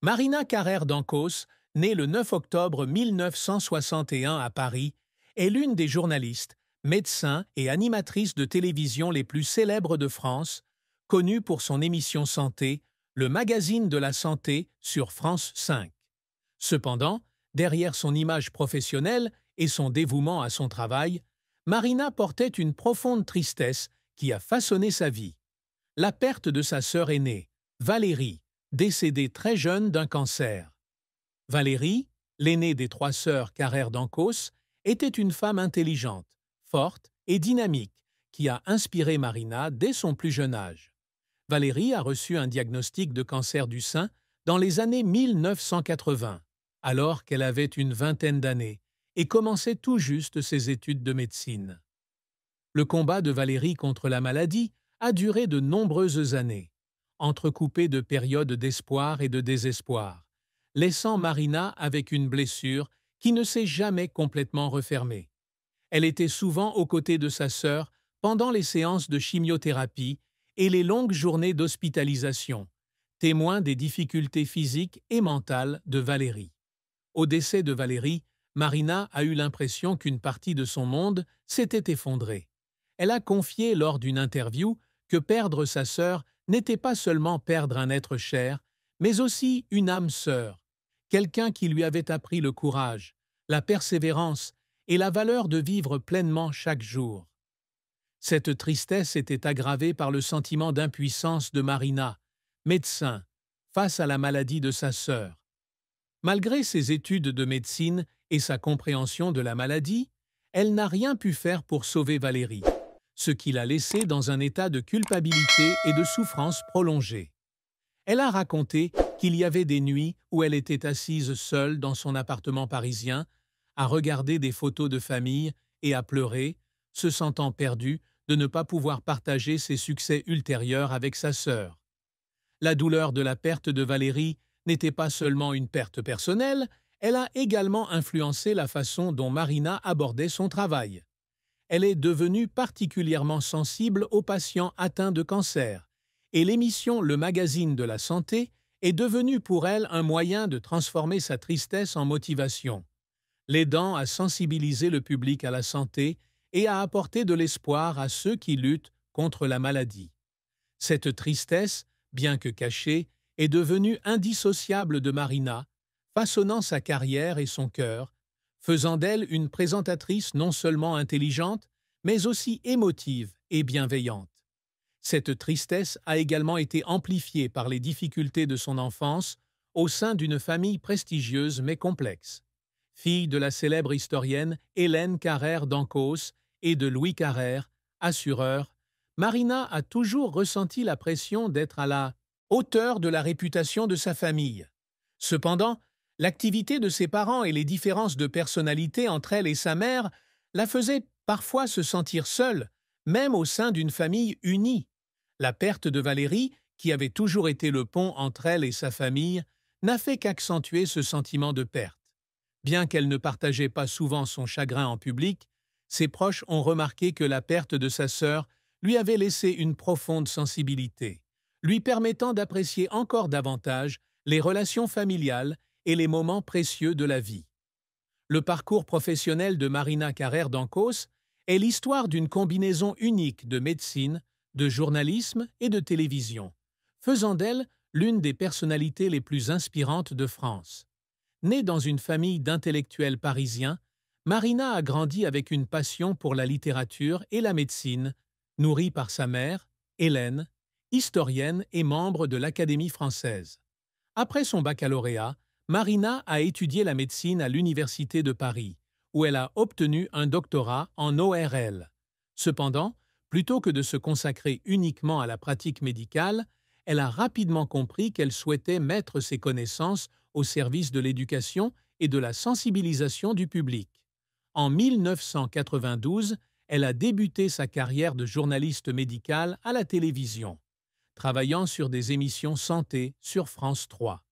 Marina Carrère d'Ancos, née le 9 octobre 1961 à Paris, est l'une des journalistes, médecins et animatrices de télévision les plus célèbres de France, connue pour son émission Santé, le magazine de la santé sur France 5. Cependant, derrière son image professionnelle et son dévouement à son travail, Marina portait une profonde tristesse qui a façonné sa vie. La perte de sa sœur aînée, Valérie, décédée très jeune d'un cancer. Valérie, l'aînée des trois sœurs Carrère d'Ancos, était une femme intelligente, forte et dynamique qui a inspiré Marina dès son plus jeune âge. Valérie a reçu un diagnostic de cancer du sein dans les années 1980, alors qu'elle avait une vingtaine d'années et commençait tout juste ses études de médecine. Le combat de Valérie contre la maladie a duré de nombreuses années, entrecoupé de périodes d'espoir et de désespoir, laissant Marina avec une blessure qui ne s'est jamais complètement refermée. Elle était souvent aux côtés de sa sœur pendant les séances de chimiothérapie et les longues journées d'hospitalisation, témoin des difficultés physiques et mentales de Valérie. Au décès de Valérie, Marina a eu l'impression qu'une partie de son monde s'était effondrée. Elle a confié lors d'une interview que perdre sa sœur n'était pas seulement perdre un être cher, mais aussi une âme sœur, quelqu'un qui lui avait appris le courage, la persévérance et la valeur de vivre pleinement chaque jour. Cette tristesse était aggravée par le sentiment d'impuissance de Marina, médecin, face à la maladie de sa sœur. Malgré ses études de médecine et sa compréhension de la maladie, elle n'a rien pu faire pour sauver Valérie, ce qui l'a laissée dans un état de culpabilité et de souffrance prolongée. Elle a raconté qu'il y avait des nuits où elle était assise seule dans son appartement parisien, à regarder des photos de famille et à pleurer, se sentant perdue de ne pas pouvoir partager ses succès ultérieurs avec sa sœur. La douleur de la perte de Valérie n'était pas seulement une perte personnelle, elle a également influencé la façon dont Marina abordait son travail. Elle est devenue particulièrement sensible aux patients atteints de cancer, et l'émission Le Magazine de la Santé est devenue pour elle un moyen de transformer sa tristesse en motivation, l'aidant à sensibiliser le public à la santé et à apporter de l'espoir à ceux qui luttent contre la maladie. Cette tristesse, bien que cachée, est devenue indissociable de Marina, façonnant sa carrière et son cœur, faisant d'elle une présentatrice non seulement intelligente, mais aussi émotive et bienveillante. Cette tristesse a également été amplifiée par les difficultés de son enfance au sein d'une famille prestigieuse mais complexe. Fille de la célèbre historienne Hélène Carrère d'Ancos et de Louis Carrère, assureur, Marina a toujours ressenti la pression d'être à la hauteur de la réputation de sa famille. Cependant, l'activité de ses parents et les différences de personnalité entre elle et sa mère la faisaient parfois se sentir seule, même au sein d'une famille unie. La perte de Valérie, qui avait toujours été le pont entre elle et sa famille, n'a fait qu'accentuer ce sentiment de perte. Bien qu'elle ne partageait pas souvent son chagrin en public, ses proches ont remarqué que la perte de sa sœur lui avait laissé une profonde sensibilité, lui permettant d'apprécier encore davantage les relations familiales et les moments précieux de la vie. Le parcours professionnel de Marina Carrère d'Ancos est l'histoire d'une combinaison unique de médecine, de journalisme et de télévision, faisant d'elle l'une des personnalités les plus inspirantes de France. Née dans une famille d'intellectuels parisiens, Marina a grandi avec une passion pour la littérature et la médecine, nourrie par sa mère, Hélène, historienne et membre de l'Académie française. Après son baccalauréat, Marina a étudié la médecine à l'Université de Paris, où elle a obtenu un doctorat en ORL. Cependant, plutôt que de se consacrer uniquement à la pratique médicale, elle a rapidement compris qu'elle souhaitait mettre ses connaissances au service de l'éducation et de la sensibilisation du public. En 1992, elle a débuté sa carrière de journaliste médicale à la télévision, travaillant sur des émissions santé sur France 3.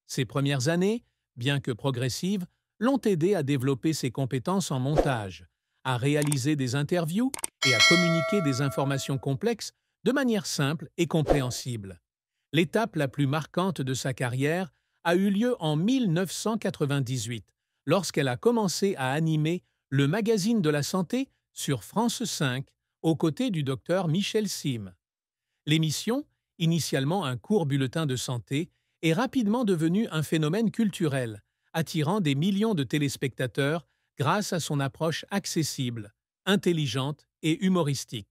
Ses premières années, bien que progressives, l'ont aidée à développer ses compétences en montage, à réaliser des interviews et à communiquer des informations complexes de manière simple et compréhensible. L'étape la plus marquante de sa carrière a eu lieu en 1998, lorsqu'elle a commencé à animer le magazine de la santé sur France 5, aux côtés du docteur Michel Sim. L'émission, initialement un court bulletin de santé, est rapidement devenue un phénomène culturel, attirant des millions de téléspectateurs grâce à son approche accessible, intelligente et humoristique.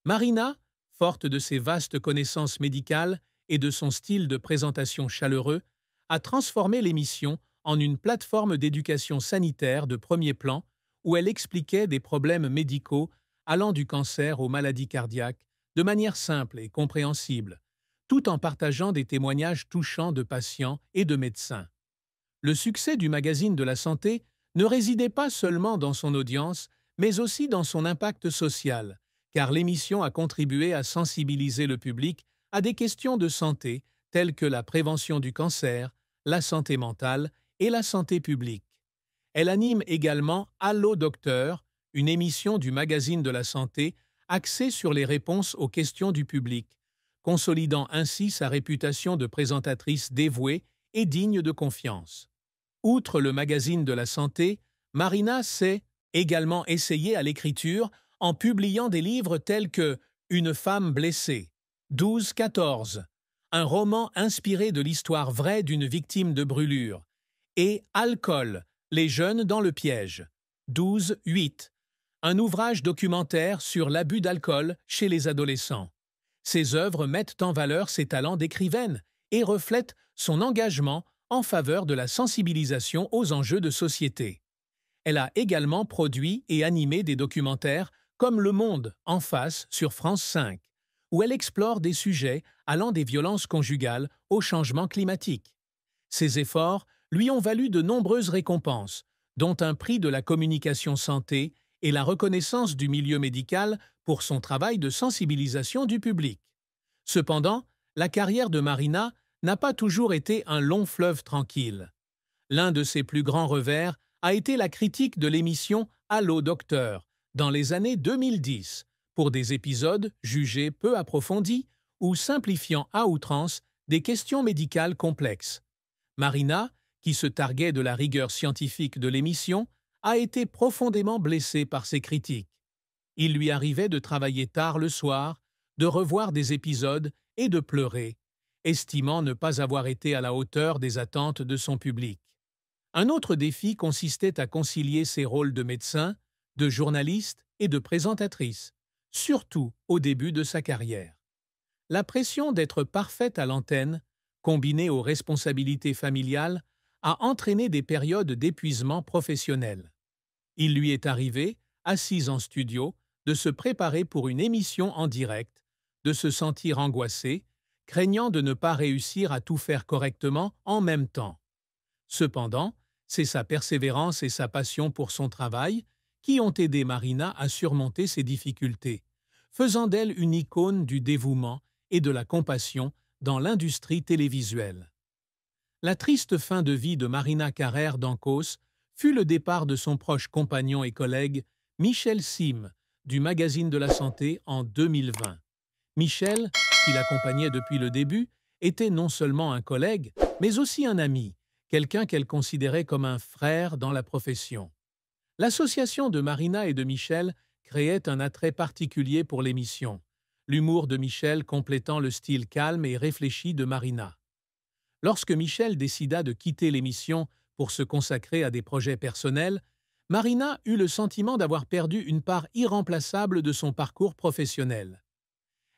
Marina, forte de ses vastes connaissances médicales et de son style de présentation chaleureux, a transformé l'émission en une plateforme d'éducation sanitaire de premier plan où elle expliquait des problèmes médicaux allant du cancer aux maladies cardiaques de manière simple et compréhensible, tout en partageant des témoignages touchants de patients et de médecins. Le succès du magazine de la santé ne résidait pas seulement dans son audience, mais aussi dans son impact social, car l'émission a contribué à sensibiliser le public à des questions de santé telles que la prévention du cancer, la santé mentale et la santé publique. Elle anime également Allô Docteur, une émission du magazine de la santé axée sur les réponses aux questions du public, consolidant ainsi sa réputation de présentatrice dévouée et digne de confiance. Outre le magazine de la santé, Marina s'est également essayée à l'écriture en publiant des livres tels que Une femme blessée, 12-14, un roman inspiré de l'histoire vraie d'une victime de brûlure, et Alcool, les jeunes dans le piège, 12-8, un ouvrage documentaire sur l'abus d'alcool chez les adolescents. Ses œuvres mettent en valeur ses talents d'écrivaine et reflètent son engagement en faveur de la sensibilisation aux enjeux de société. Elle a également produit et animé des documentaires comme Le Monde en face sur France 5, où elle explore des sujets allant des violences conjugales au changement climatique. Ses efforts lui ont valu de nombreuses récompenses, dont un prix de la communication santé et la reconnaissance du milieu médical pour son travail de sensibilisation du public. Cependant, la carrière de Marina n'a pas toujours été un long fleuve tranquille. L'un de ses plus grands revers a été la critique de l'émission Allô Docteur dans les années 2010, pour des épisodes jugés peu approfondis ou simplifiant à outrance des questions médicales complexes. Marina, qui se targuait de la rigueur scientifique de l'émission, a été profondément blessée par ces critiques. Il lui arrivait de travailler tard le soir, de revoir des épisodes et de pleurer, estimant ne pas avoir été à la hauteur des attentes de son public. Un autre défi consistait à concilier ses rôles de médecin, de journaliste et de présentatrice, surtout au début de sa carrière. La pression d'être parfaite à l'antenne, combinée aux responsabilités familiales, a entraîné des périodes d'épuisement professionnel. Il lui est arrivé, assise en studio, de se préparer pour une émission en direct, de se sentir angoissée, craignant de ne pas réussir à tout faire correctement en même temps. Cependant, c'est sa persévérance et sa passion pour son travail qui ont aidé Marina à surmonter ces difficultés, faisant d'elle une icône du dévouement et de la compassion dans l'industrie télévisuelle. La triste fin de vie de Marina Carrère d'Ancos fut le départ de son proche compagnon et collègue Michel Sim, du magazine de la santé en 2020. Michel, qui l'accompagnait depuis le début, était non seulement un collègue, mais aussi un ami, quelqu'un qu'elle considérait comme un frère dans la profession. L'association de Marina et de Michel créait un attrait particulier pour l'émission, l'humour de Michel complétant le style calme et réfléchi de Marina. Lorsque Michel décida de quitter l'émission pour se consacrer à des projets personnels, Marina eut le sentiment d'avoir perdu une part irremplaçable de son parcours professionnel.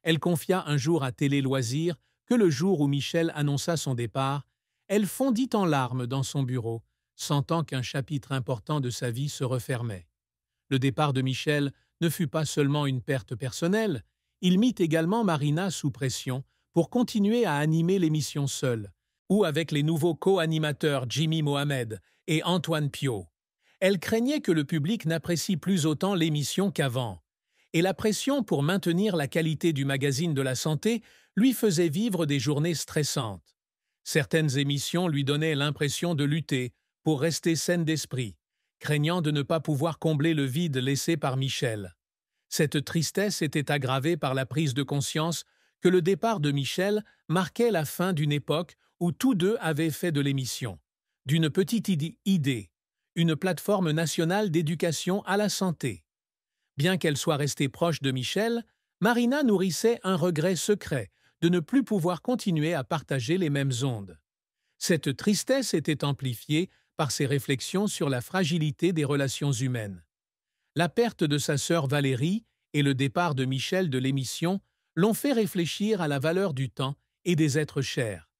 Elle confia un jour à Télé Loisirs que le jour où Michel annonça son départ, elle fondit en larmes dans son bureau, sentant qu'un chapitre important de sa vie se refermait. Le départ de Michel ne fut pas seulement une perte personnelle, il mit également Marina sous pression pour continuer à animer l'émission seule, ou avec les nouveaux co-animateurs Jimmy Mohamed et Antoine Piot. Elle craignait que le public n'apprécie plus autant l'émission qu'avant, et la pression pour maintenir la qualité du magazine de la santé lui faisait vivre des journées stressantes. Certaines émissions lui donnaient l'impression de lutter pour rester saine d'esprit, craignant de ne pas pouvoir combler le vide laissé par Michel. Cette tristesse était aggravée par la prise de conscience que le départ de Michel marquait la fin d'une époque où tous deux avaient fait de l'émission, d'une petite idée, une plateforme nationale d'éducation à la santé. Bien qu'elle soit restée proche de Michel, Marina nourrissait un regret secret de ne plus pouvoir continuer à partager les mêmes ondes. Cette tristesse était amplifiée par ses réflexions sur la fragilité des relations humaines. La perte de sa sœur Valérie et le départ de Michel de l'émission l'ont fait réfléchir à la valeur du temps et des êtres chers.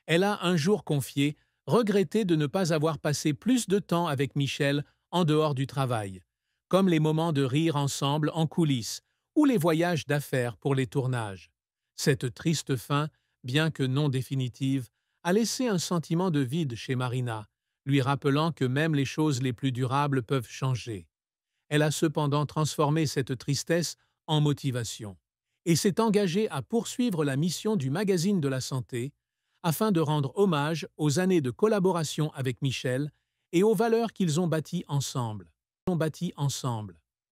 Elle a un jour confié regretter de ne pas avoir passé plus de temps avec Michel en dehors du travail, comme les moments de rire ensemble en coulisses ou les voyages d'affaires pour les tournages. Cette triste fin, bien que non définitive, a laissé un sentiment de vide chez Marina, lui rappelant que même les choses les plus durables peuvent changer. Elle a cependant transformé cette tristesse en motivation et s'est engagée à poursuivre la mission du magazine de la santé afin de rendre hommage aux années de collaboration avec Michel et aux valeurs qu'ils ont bâties ensemble.